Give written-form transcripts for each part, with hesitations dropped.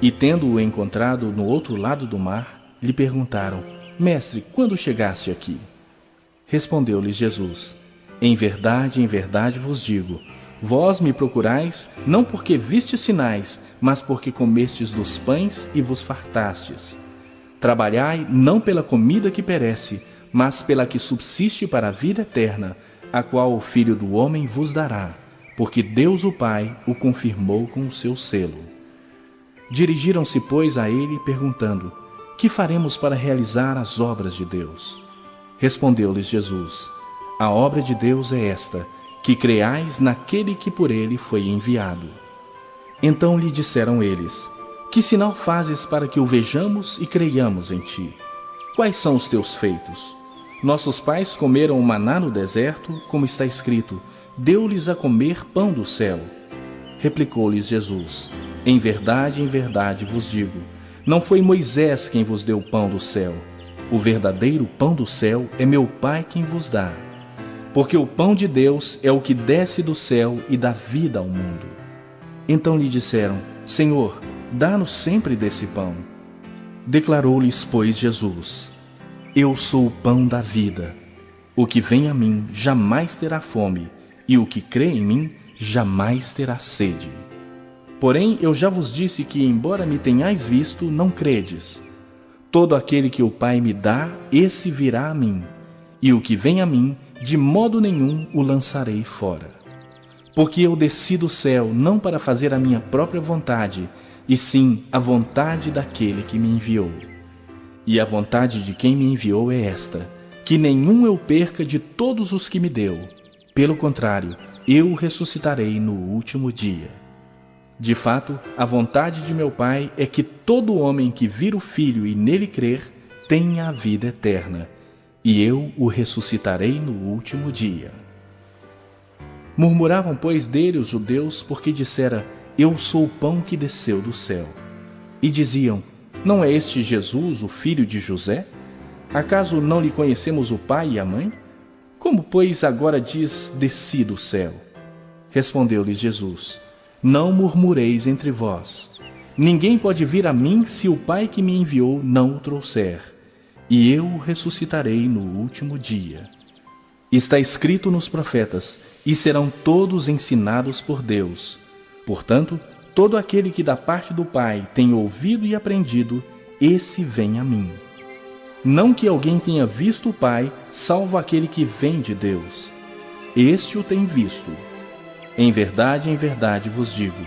E tendo-o encontrado no outro lado do mar, lhe perguntaram: Mestre, quando chegaste aqui? Respondeu-lhes Jesus: em verdade vos digo, vós me procurais, não porque vistes sinais, mas porque comestes dos pães e vos fartastes. Trabalhai não pela comida que perece, mas pela que subsiste para a vida eterna, a qual o Filho do Homem vos dará, porque Deus o Pai o confirmou com o seu selo. Dirigiram-se, pois, a ele, perguntando: que faremos para realizar as obras de Deus? Respondeu-lhes Jesus: a obra de Deus é esta, que creais naquele que por ele foi enviado. Então lhe disseram eles: que sinal fazes para que o vejamos e creiamos em ti? Quais são os teus feitos? Nossos pais comeram o maná no deserto, como está escrito: deu-lhes a comer pão do céu. Replicou-lhes Jesus: em verdade vos digo, não foi Moisés quem vos deu o pão do céu. O verdadeiro pão do céu é meu Pai quem vos dá. Porque o pão de Deus é o que desce do céu e dá vida ao mundo. Então lhe disseram: Senhor, dá-nos sempre desse pão. Declarou-lhes, pois, Jesus: eu sou o pão da vida. O que vem a mim jamais terá fome, e o que crê em mim jamais terá sede. Porém, eu já vos disse que, embora me tenhais visto, não credes. Todo aquele que o Pai me dá, esse virá a mim, e o que vem a mim, de modo nenhum o lançarei fora. Porque eu desci do céu não para fazer a minha própria vontade, e sim a vontade daquele que me enviou. E a vontade de quem me enviou é esta: que nenhum eu perca de todos os que me deu. Pelo contrário, eu o ressuscitarei no último dia. De fato, a vontade de meu Pai é que todo homem que vir o Filho e nele crer tenha a vida eterna, e eu o ressuscitarei no último dia. Murmuravam, pois, dele os judeus, porque dissera: eu sou o pão que desceu do céu. E diziam: não é este Jesus, o filho de José? Acaso não lhe conhecemos o pai e a mãe? Como, pois, agora diz: desci do céu? Respondeu-lhes Jesus: não murmureis entre vós. Ninguém pode vir a mim se o Pai que me enviou não o trouxer, e eu o ressuscitarei no último dia. Está escrito nos profetas: e serão todos ensinados por Deus. Portanto, todo aquele que da parte do Pai tem ouvido e aprendido, esse vem a mim. Não que alguém tenha visto o Pai, salvo aquele que vem de Deus. Este o tem visto. Em verdade vos digo,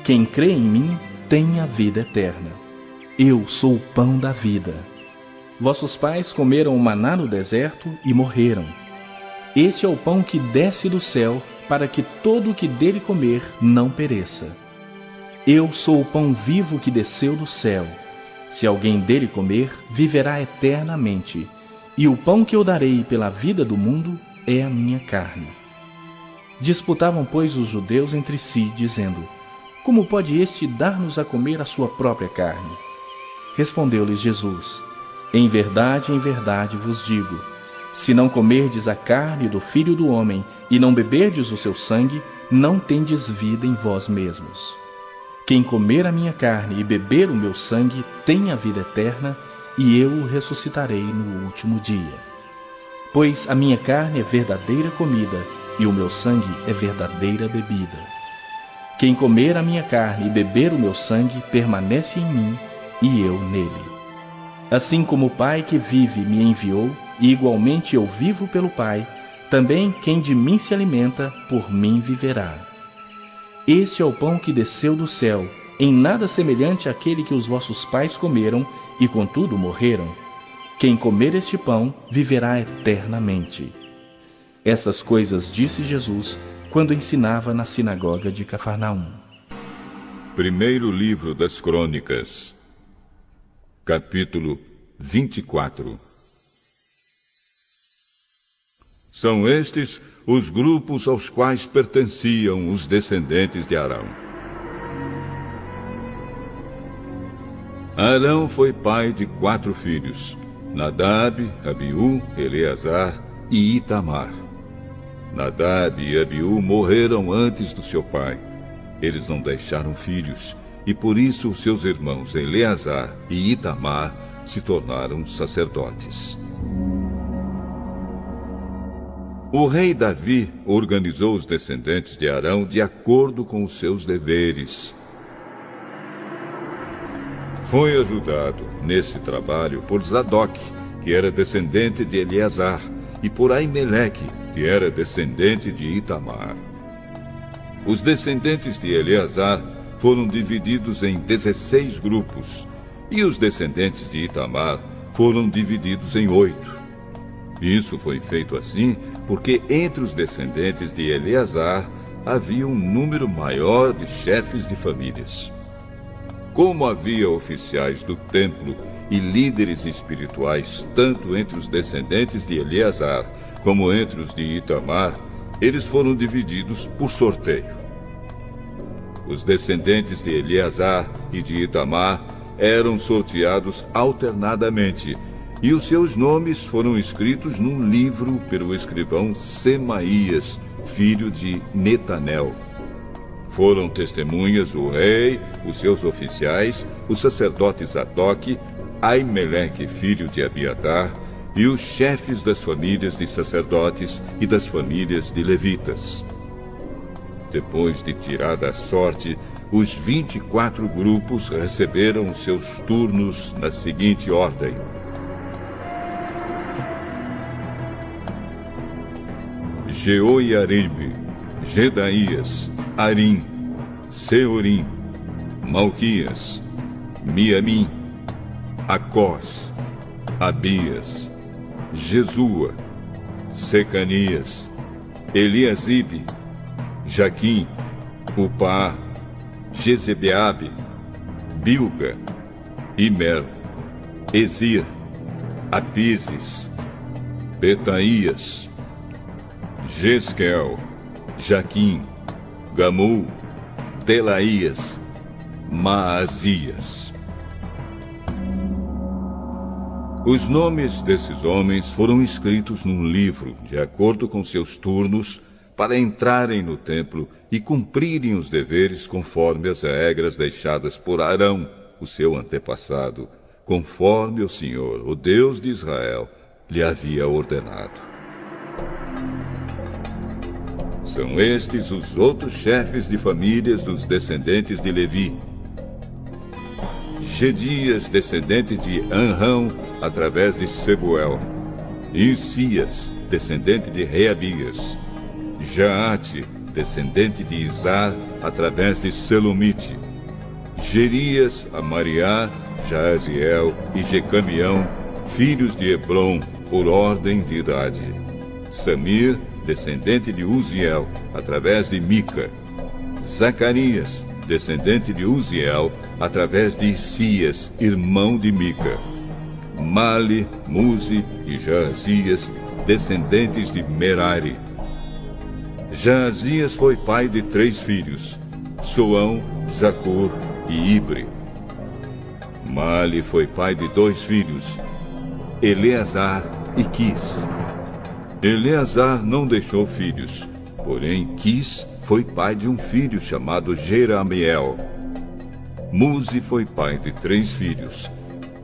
quem crê em mim tem a vida eterna. Eu sou o pão da vida. Vossos pais comeram o maná no deserto e morreram. Este é o pão que desce do céu, para que todo o que dele comer não pereça. Eu sou o pão vivo que desceu do céu. Se alguém dele comer, viverá eternamente. E o pão que eu darei pela vida do mundo é a minha carne. Disputavam, pois, os judeus entre si, dizendo: como pode este dar-nos a comer a sua própria carne? Respondeu-lhes Jesus: em verdade vos digo, se não comerdes a carne do Filho do Homem e não beberdes o seu sangue, não tendes vida em vós mesmos. Quem comer a minha carne e beber o meu sangue tem a vida eterna, e eu o ressuscitarei no último dia. Pois a minha carne é verdadeira comida, e o meu sangue é verdadeira bebida. Quem comer a minha carne e beber o meu sangue permanece em mim, e eu nele. Assim como o Pai que vive me enviou, e igualmente eu vivo pelo Pai, também quem de mim se alimenta, por mim viverá. Este é o pão que desceu do céu, em nada semelhante àquele que os vossos pais comeram, e contudo morreram. Quem comer este pão viverá eternamente. Essas coisas disse Jesus quando ensinava na sinagoga de Cafarnaum. Primeiro livro das Crônicas, capítulo 24. São estes os grupos aos quais pertenciam os descendentes de Arão. Arão foi pai de 4 filhos: Nadab, Abiú, Eleazar e Itamar. Nadab e Abiú morreram antes do seu pai. Eles não deixaram filhos, e por isso seus irmãos Eleazar e Itamar se tornaram sacerdotes. O rei Davi organizou os descendentes de Arão de acordo com os seus deveres. Foi ajudado nesse trabalho por Zadok, que era descendente de Eleazar, e por Aimeleque, que era descendente de Itamar. Os descendentes de Eleazar foram divididos em 16 grupos, e os descendentes de Itamar foram divididos em 8. Isso foi feito assim porque entre os descendentes de Eleazar havia um número maior de chefes de famílias. Como havia oficiais do templo e líderes espirituais tanto entre os descendentes de Eleazar como entre os de Itamar, eles foram divididos por sorteio. Os descendentes de Eleazar e de Itamar eram sorteados alternadamente, e os seus nomes foram escritos num livro pelo escrivão Semaías, filho de Netanel. Foram testemunhas o rei, os seus oficiais, o sacerdote Zadok, Aimeleque, filho de Abiatar, e os chefes das famílias de sacerdotes e das famílias de levitas. Depois de tirada a sorte, os 24 grupos receberam seus turnos na seguinte ordem: Jeoiaribe, Jedaías, Arim, Seorim, Malquias, Miamim, Acós, Abias, Jesua, Secanias, Eliasibe, Jaquim, Upá, Jezebeabe, Bilga, Imer, Ezir, Apises, Betaías, Jesquel, Jaquim, Gamul, Delaías, Maazias. Os nomes desses homens foram escritos num livro, de acordo com seus turnos, para entrarem no templo e cumprirem os deveres conforme as regras deixadas por Arão, o seu antepassado, conforme o Senhor, o Deus de Israel, lhe havia ordenado. São estes os outros chefes de famílias dos descendentes de Levi: Gedias, descendente de Anrão, através de Sebuel; Isias, descendente de Reabias; Jaate, descendente de Izar, através de Selomite; Gerias, Amariá, Jaaziel e Jecamião, filhos de Hebron, por ordem de idade; Samir, descendente de Uziel, através de Mica; Zacarias, descendente de Uziel, através de Isias, irmão de Mica; Mali, Muzi e Jaazias, descendentes de Merari. Jaazias foi pai de 3 filhos, Soão, Zacur e Ibre. Mali foi pai de 2 filhos, Eleazar e Quis. Eleazar não deixou filhos, porém Quis foi pai de um filho chamado Jeramiel. Muzi foi pai de 3 filhos,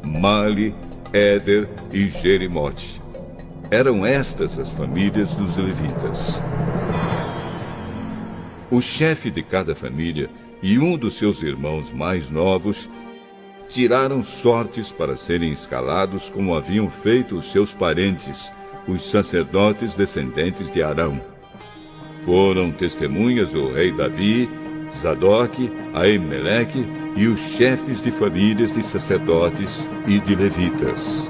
Mali, Éder e Jerimote. Eram estas as famílias dos levitas. O chefe de cada família e um dos seus irmãos mais novos tiraram sortes para serem escalados como haviam feito os seus parentes, os sacerdotes descendentes de Arão. Foram testemunhas o rei Davi, Zadok, Aimeleque e os chefes de famílias de sacerdotes e de levitas.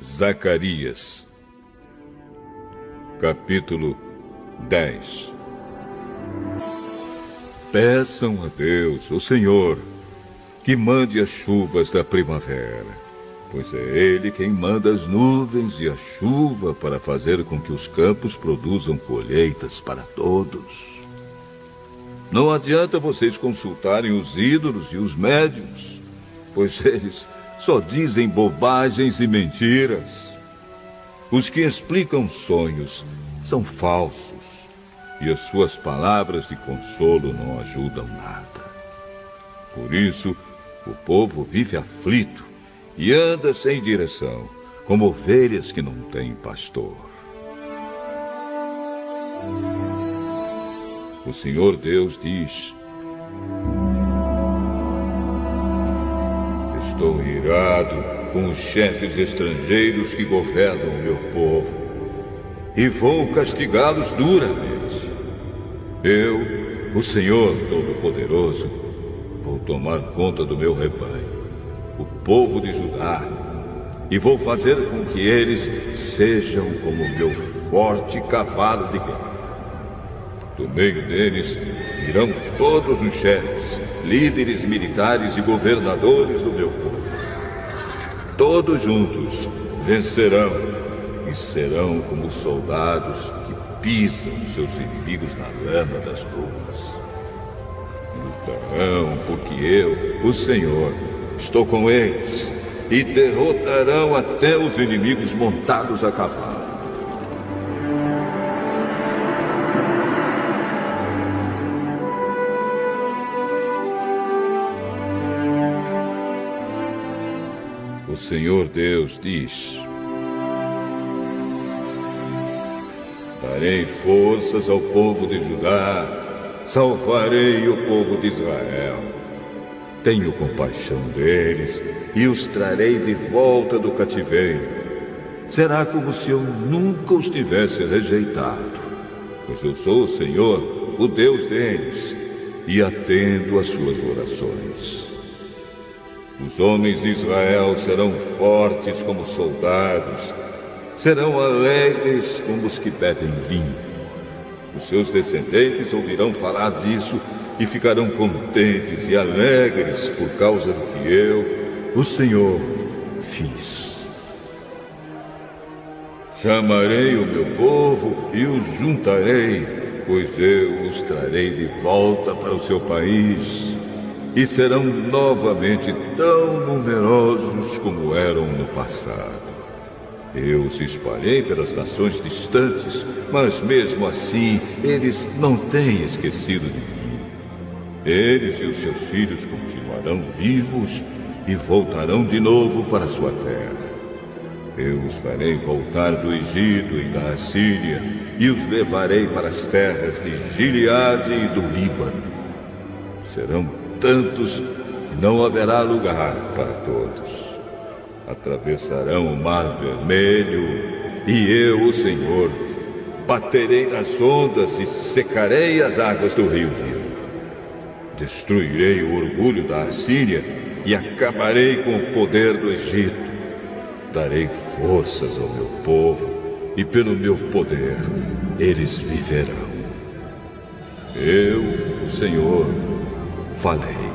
Zacarias, capítulo 10. Peçam a Deus, o Senhor, que mande as chuvas da primavera, pois é Ele quem manda as nuvens e a chuva para fazer com que os campos produzam colheitas para todos. Não adianta vocês consultarem os ídolos e os médiuns, pois eles só dizem bobagens e mentiras. Os que explicam sonhos são falsos. e as suas palavras de consolo não ajudam nada. Por isso, o povo vive aflito e anda sem direção, como ovelhas que não têm pastor. O Senhor Deus diz: estou irado com os chefes estrangeiros que governam o meu povo e vou castigá-los duramente. Eu, o Senhor Todo-Poderoso, vou tomar conta do meu rebanho, o povo de Judá, e vou fazer com que eles sejam como o meu forte cavalo de guerra. Do meio deles irão todos os chefes, líderes militares e governadores do meu povo. Todos juntos vencerão e serão como soldados que pisam seus inimigos na lama das ruas. Lutarão porque eu, o Senhor, estou com eles, e derrotarão até os inimigos montados a cavalo. O Senhor Deus diz: darei forças ao povo de Judá, salvarei o povo de Israel. Tenho compaixão deles e os trarei de volta do cativeiro. Será como se eu nunca os tivesse rejeitado, pois eu sou o Senhor, o Deus deles, e atendo às suas orações. Os homens de Israel serão fortes como soldados, serão alegres como os que bebem vinho. Os seus descendentes ouvirão falar disso e ficarão contentes e alegres por causa do que eu, o Senhor, fiz. Chamarei o meu povo e os juntarei, pois eu os trarei de volta para o seu país, e serão novamente tão numerosos como eram no passado. Eu os espalhei pelas nações distantes, mas mesmo assim eles não têm esquecido de mim. Eles e os seus filhos continuarão vivos e voltarão de novo para sua terra. Eu os farei voltar do Egito e da Assíria e os levarei para as terras de Gileade e do Líbano. Serão tantos que não haverá lugar para todos. Atravessarão o Mar Vermelho e eu, o Senhor, baterei nas ondas e secarei as águas do rio Nilo. Destruirei o orgulho da Assíria e acabarei com o poder do Egito. Darei forças ao meu povo e pelo meu poder eles viverão. Eu, o Senhor, falei.